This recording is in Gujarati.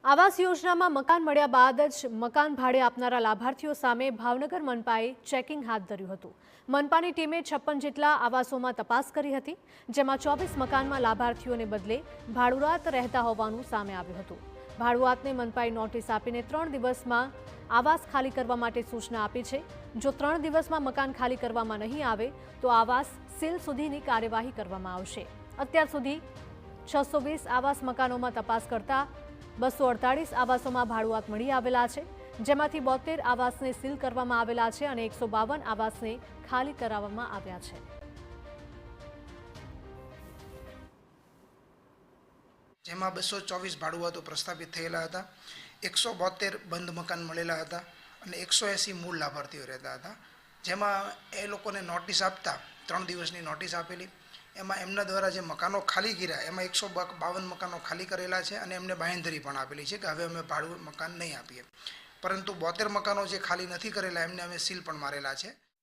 આવાસ યોજનામાં મકાન મળ્યા બાદ જ મકાન ભાડે આપનારા લાભાર્થીઓ સામે ભાવનગર મનપાએ ચેકિંગ હાથ ધર્યું હતું। મનપાની ટીમે 56 જેટલા આવાસોમાં તપાસ કરી હતી, જેમાં 24 મકાનમાં લાભાર્થીઓને બદલે ભાડુઆત રહેતા હોવાનું સામે આવ્યું હતું। ભાડુઆતને મનપાએ નોટિસ આપીને 3 દિવસમાં આવાસ ખાલી કરવા માટે સૂચના આપી છે। જો 3 દિવસમાં મકાન ખાલી કરવામાં નહીં આવે તો આવાસ સીલ સુધીની કાર્યવાહી કરવામાં આવશે। અત્યાર સુધી 620 આવાસ મકાનોમાં તપાસ કરતા 248 આવાસોમાં ભાડુઆત મળી આવેલા છે, જેમાંથી 72 આવાસને સીલ કરવામાં આવેલા છે અને 152 આવાસને ખાલી કરાવવામાં આવ્યા છે। જેમાં 224 ભાડુઆતો પ્રસ્થાપિત થયેલા હતા, 172 બંધ મકાન મળેલા હતા અને 180 મૂળ લાભાર્થીઓ રહેતા હતા। જેમાં એ લોકોને નોટિસ આપતા 3 દિવસની નોટિસ આપેલી। એમાં એમના દ્વારા જે મકાનો ખાલી કર્યા એમાં 152 મકાનો ખાલી કરેલા છે અને એમને બાંહેધરી પણ આપેલી છે કે હવે અમે ભાડું મકાન નહીં આપીએ, પરંતુ 72 મકાનો જે ખાલી નથી કરેલા એમને અમે સીલ પણ મારેલા છે।